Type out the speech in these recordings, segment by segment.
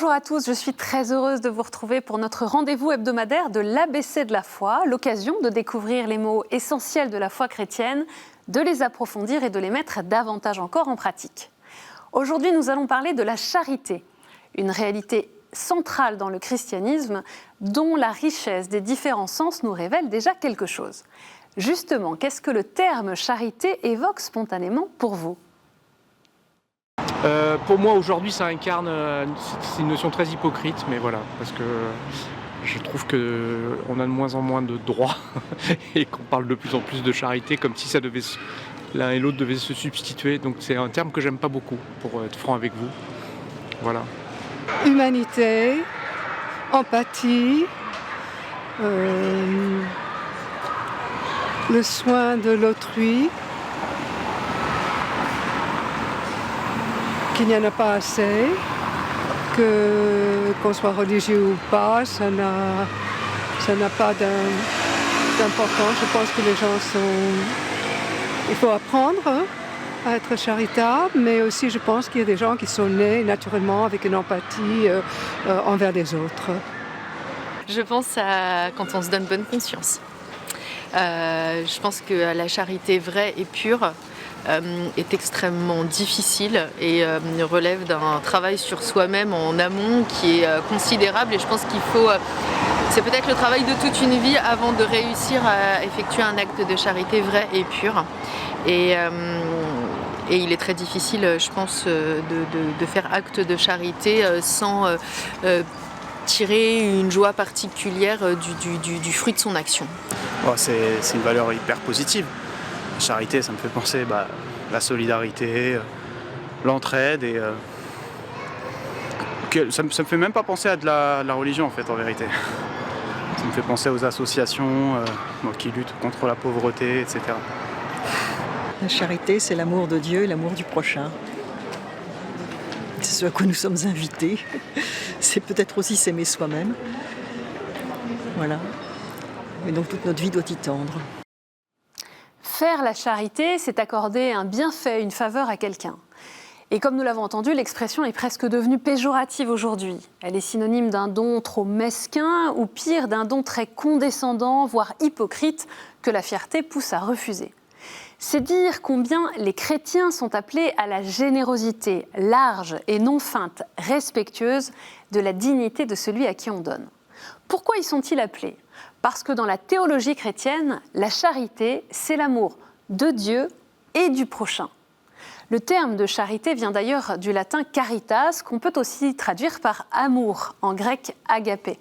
Bonjour à tous, je suis très heureuse de vous retrouver pour notre rendez-vous hebdomadaire de l'ABC de la foi, l'occasion de découvrir les mots essentiels de la foi chrétienne, de les approfondir et de les mettre davantage encore en pratique. Aujourd'hui, nous allons parler de la charité, une réalité centrale dans le christianisme dont la richesse des différents sens nous révèle déjà quelque chose. Justement, qu'est-ce que le terme charité évoque spontanément pour vous ? Pour moi, aujourd'hui, ça incarne, c'est une notion très hypocrite, mais voilà, parce que je trouve qu'on a de moins en moins de droits et qu'on parle de plus en plus de charité, comme si ça devait, l'un et l'autre devaient se substituer. Donc c'est un terme que j'aime pas beaucoup, pour être franc avec vous. Voilà. Humanité, empathie, le soin de l'autrui, qu'il n'y en a pas assez, qu'on soit religieux ou pas, ça n'a pas d'importance. Je pense que les gens il faut apprendre à être charitable, mais aussi je pense qu'il y a des gens qui sont nés naturellement avec une empathie envers les autres. Je pense à quand on se donne bonne conscience. Je pense que la charité vraie et pure est extrêmement difficile et relève d'un travail sur soi-même en amont qui est considérable, et je pense qu'il faut... c'est peut-être le travail de toute une vie avant de réussir à effectuer un acte de charité vrai et pur. Et il est très difficile, je pense, de faire acte de charité sans tirer une joie particulière du fruit de son action. Oh, c'est une valeur hyper positive. La charité, ça me fait penser la solidarité, l'entraide, et ça me fait même pas penser à de la religion en fait, en vérité. Ça me fait penser aux associations qui luttent contre la pauvreté, etc. La charité, c'est l'amour de Dieu et l'amour du prochain. C'est ce à quoi nous sommes invités. C'est peut-être aussi s'aimer soi-même. Voilà. Et donc toute notre vie doit y tendre. Faire la charité, c'est accorder un bienfait, une faveur à quelqu'un. Et comme nous l'avons entendu, l'expression est presque devenue péjorative aujourd'hui. Elle est synonyme d'un don trop mesquin ou pire, d'un don très condescendant, voire hypocrite, que la fierté pousse à refuser. C'est dire combien les chrétiens sont appelés à la générosité large et non feinte, respectueuse de la dignité de celui à qui on donne. Pourquoi y sont-ils appelés ? Parce que dans la théologie chrétienne, la charité, c'est l'amour de Dieu et du prochain. Le terme de charité vient d'ailleurs du latin caritas, qu'on peut aussi traduire par amour, en grec agapé.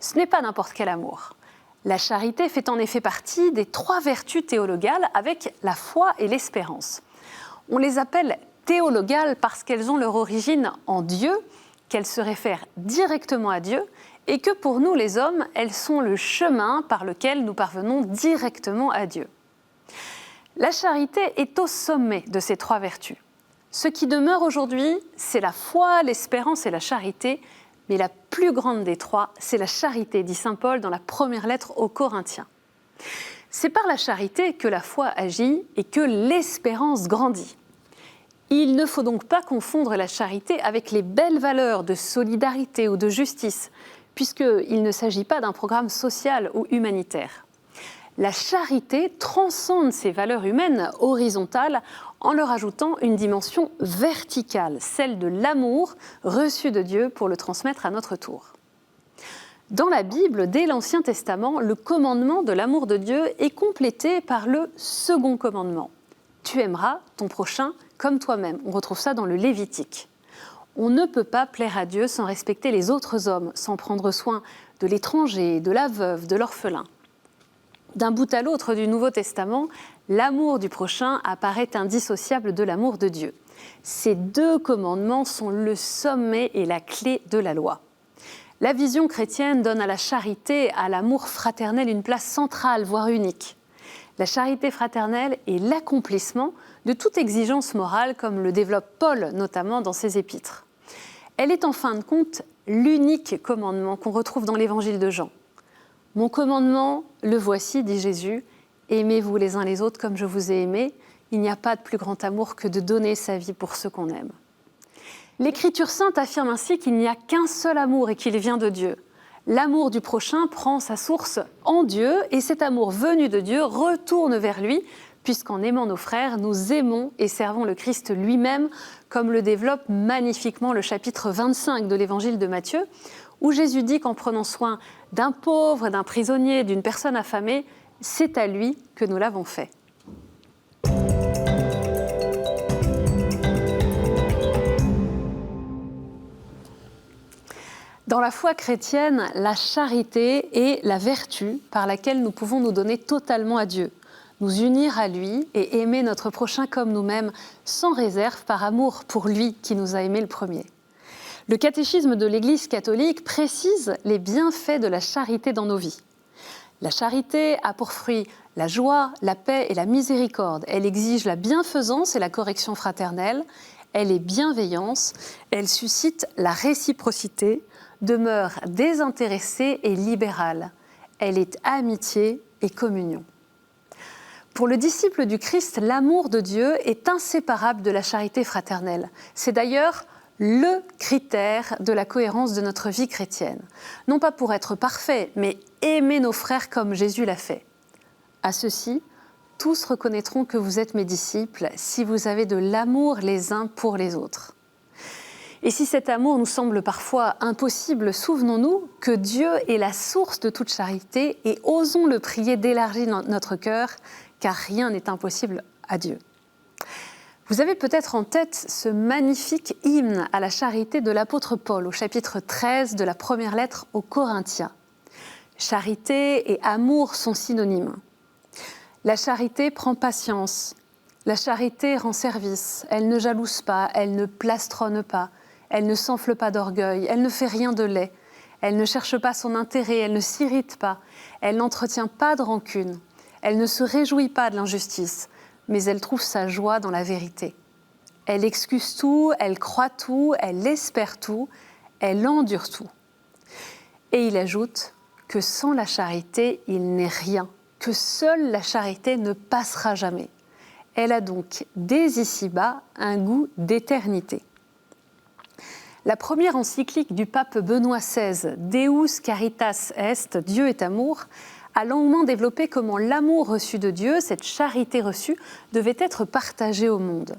Ce n'est pas n'importe quel amour. La charité fait en effet partie des 3 vertus théologales avec la foi et l'espérance. On les appelle théologales parce qu'elles ont leur origine en Dieu, qu'elles se réfèrent directement à Dieu, et que pour nous les hommes, elles sont le chemin par lequel nous parvenons directement à Dieu. La charité est au sommet de ces 3 vertus. Ce qui demeure aujourd'hui, c'est la foi, l'espérance et la charité, mais la plus grande des 3, c'est la charité, dit saint Paul dans la première lettre aux Corinthiens. C'est par la charité que la foi agit et que l'espérance grandit. Il ne faut donc pas confondre la charité avec les belles valeurs de solidarité ou de justice, puisqu'il ne s'agit pas d'un programme social ou humanitaire. La charité transcende ces valeurs humaines horizontales en leur ajoutant une dimension verticale, celle de l'amour reçu de Dieu pour le transmettre à notre tour. Dans la Bible, dès l'Ancien Testament, le commandement de l'amour de Dieu est complété par le second commandement. Tu aimeras ton prochain comme toi-même. On retrouve ça dans le Lévitique. On ne peut pas plaire à Dieu sans respecter les autres hommes, sans prendre soin de l'étranger, de la veuve, de l'orphelin. D'un bout à l'autre du Nouveau Testament, l'amour du prochain apparaît indissociable de l'amour de Dieu. Ces 2 commandements sont le sommet et la clé de la loi. La vision chrétienne donne à la charité, à l'amour fraternel, une place centrale, voire unique. La charité fraternelle est l'accomplissement de toute exigence morale, comme le développe Paul notamment dans ses épîtres. Elle est en fin de compte l'unique commandement qu'on retrouve dans l'évangile de Jean. « Mon commandement, le voici, dit Jésus, aimez-vous les uns les autres comme je vous ai aimés. Il n'y a pas de plus grand amour que de donner sa vie pour ceux qu'on aime. » L'Écriture sainte affirme ainsi qu'il n'y a qu'un seul amour et qu'il vient de Dieu. L'amour du prochain prend sa source en Dieu et cet amour venu de Dieu retourne vers lui, puisqu'en aimant nos frères, nous aimons et servons le Christ lui-même, comme le développe magnifiquement le chapitre 25 de l'Évangile de Matthieu, où Jésus dit qu'en prenant soin d'un pauvre, d'un prisonnier, d'une personne affamée, c'est à lui que nous l'avons fait. Dans la foi chrétienne, la charité est la vertu par laquelle nous pouvons nous donner totalement à Dieu, nous unir à lui et aimer notre prochain comme nous-mêmes, sans réserve, par amour pour lui qui nous a aimés le premier. Le catéchisme de l'Église catholique précise les bienfaits de la charité dans nos vies. La charité a pour fruit la joie, la paix et la miséricorde. Elle exige la bienfaisance et la correction fraternelle. Elle est bienveillance. Elle suscite la réciprocité, demeure désintéressée et libérale. Elle est amitié et communion. Pour le disciple du Christ, l'amour de Dieu est inséparable de la charité fraternelle. C'est d'ailleurs le critère de la cohérence de notre vie chrétienne. Non pas pour être parfait, mais aimer nos frères comme Jésus l'a fait. À ceci, tous reconnaîtront que vous êtes mes disciples si vous avez de l'amour les uns pour les autres. Et si cet amour nous semble parfois impossible, souvenons-nous que Dieu est la source de toute charité et osons le prier d'élargir notre cœur, car rien n'est impossible à Dieu. Vous avez peut-être en tête ce magnifique hymne à la charité de l'apôtre Paul au chapitre 13 de la première lettre aux Corinthiens. Charité et amour sont synonymes. La charité prend patience, la charité rend service, elle ne jalouse pas, elle ne plastronne pas, elle ne s'enfle pas d'orgueil, elle ne fait rien de laid, elle ne cherche pas son intérêt, elle ne s'irrite pas, elle n'entretient pas de rancune, elle ne se réjouit pas de l'injustice, mais elle trouve sa joie dans la vérité. Elle excuse tout, elle croit tout, elle espère tout, elle endure tout. Et il ajoute que sans la charité, il n'est rien, que seule la charité ne passera jamais. Elle a donc, dès ici-bas, un goût d'éternité. La première encyclique du pape Benoît XVI, Deus Caritas Est, Dieu est amour, a longuement développé comment l'amour reçu de Dieu, cette charité reçue, devait être partagée au monde.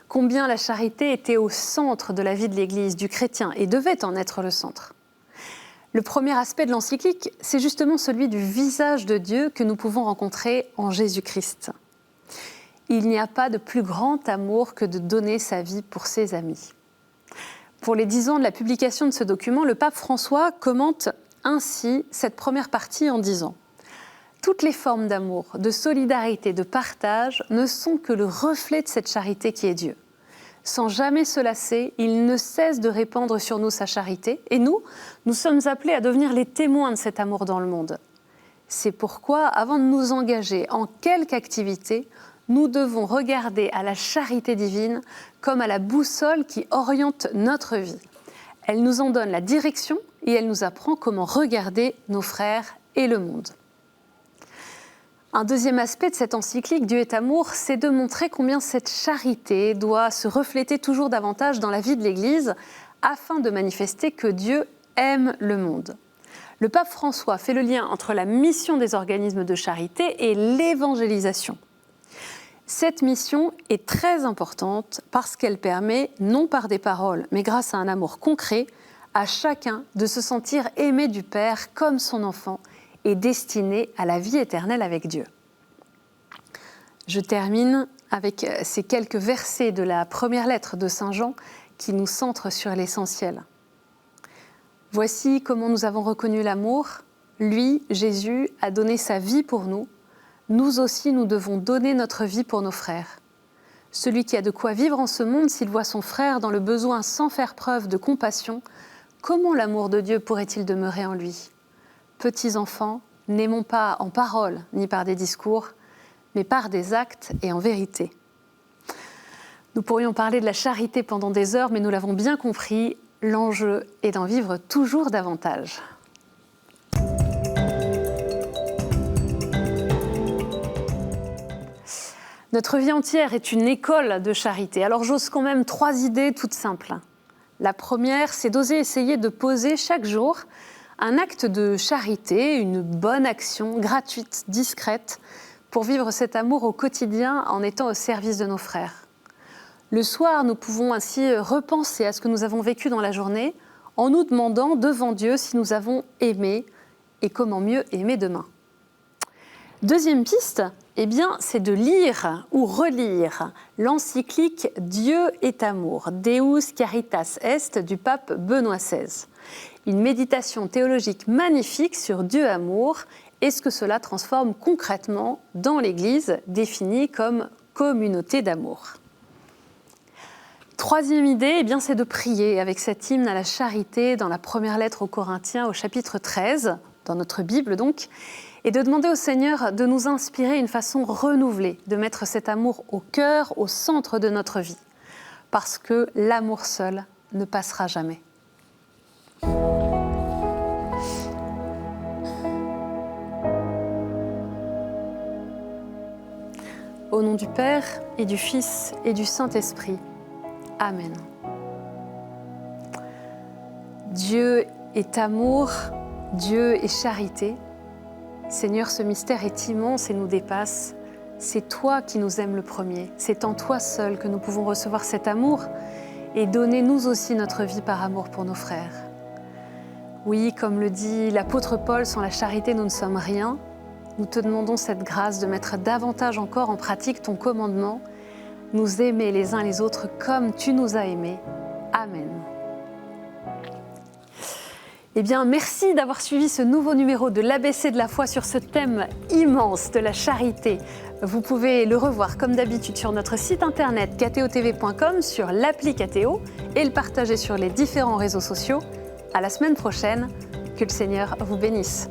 Combien la charité était au centre de la vie de l'Église, du chrétien, et devait en être le centre. Le premier aspect de l'encyclique, c'est justement celui du visage de Dieu que nous pouvons rencontrer en Jésus-Christ. Il n'y a pas de plus grand amour que de donner sa vie pour ses amis. Pour les 10 ans de la publication de ce document, le pape François commente ainsi cette première partie en disant « Toutes les formes d'amour, de solidarité, de partage ne sont que le reflet de cette charité qui est Dieu. Sans jamais se lasser, il ne cesse de répandre sur nous sa charité et nous sommes appelés à devenir les témoins de cet amour dans le monde. C'est pourquoi, avant de nous engager en quelque activité, nous devons regarder à la charité divine comme à la boussole qui oriente notre vie. Elle nous en donne la direction et elle nous apprend comment regarder nos frères et le monde. Un deuxième aspect de cette encyclique, Dieu est amour, c'est de montrer combien cette charité doit se refléter toujours davantage dans la vie de l'Église afin de manifester que Dieu aime le monde. Le pape François fait le lien entre la mission des organismes de charité et l'évangélisation. Cette mission est très importante parce qu'elle permet, non par des paroles, mais grâce à un amour concret, à chacun de se sentir aimé du Père comme son enfant et destiné à la vie éternelle avec Dieu. Je termine avec ces quelques versets de la première lettre de Saint Jean qui nous centrent sur l'essentiel. Voici comment nous avons reconnu l'amour. Lui, Jésus, a donné sa vie pour nous. Nous aussi, nous devons donner notre vie pour nos frères. Celui qui a de quoi vivre en ce monde, s'il voit son frère dans le besoin sans faire preuve de compassion, comment l'amour de Dieu pourrait-il demeurer en lui ? Petits enfants, n'aimons pas en parole ni par des discours, mais par des actes et en vérité. Nous pourrions parler de la charité pendant des heures, mais nous l'avons bien compris, l'enjeu est d'en vivre toujours davantage. Notre vie entière est une école de charité. Alors j'ose quand même 3 idées toutes simples. La première, c'est d'oser essayer de poser chaque jour un acte de charité, une bonne action gratuite, discrète, pour vivre cet amour au quotidien en étant au service de nos frères. Le soir, nous pouvons ainsi repenser à ce que nous avons vécu dans la journée en nous demandant devant Dieu si nous avons aimé et comment mieux aimer demain. Deuxième piste, c'est de lire ou relire l'encyclique « Dieu est amour » Deus Caritas Est du pape Benoît XVI. Une méditation théologique magnifique sur Dieu amour et ce que cela transforme concrètement dans l'Église, définie comme communauté d'amour. Troisième idée, c'est de prier avec cet hymne à la charité dans la première lettre aux Corinthiens au chapitre 13, dans notre Bible donc, et de demander au Seigneur de nous inspirer une façon renouvelée, de mettre cet amour au cœur, au centre de notre vie, parce que l'amour seul ne passera jamais. Au nom du Père et du Fils et du Saint-Esprit. Amen. Dieu est amour, Dieu est charité. Seigneur, ce mystère est immense et nous dépasse. C'est toi qui nous aimes le premier. C'est en toi seul que nous pouvons recevoir cet amour et donner nous aussi notre vie par amour pour nos frères. Oui, comme le dit l'apôtre Paul, sans la charité, nous ne sommes rien. Nous te demandons cette grâce de mettre davantage encore en pratique ton commandement, nous aimer les uns les autres comme tu nous as aimés. Amen. Merci d'avoir suivi ce nouveau numéro de l'ABC de la foi sur ce thème immense de la charité. Vous pouvez le revoir comme d'habitude sur notre site internet kto.tv.com, sur l'appli KTO et le partager sur les différents réseaux sociaux. À la semaine prochaine. Que le Seigneur vous bénisse.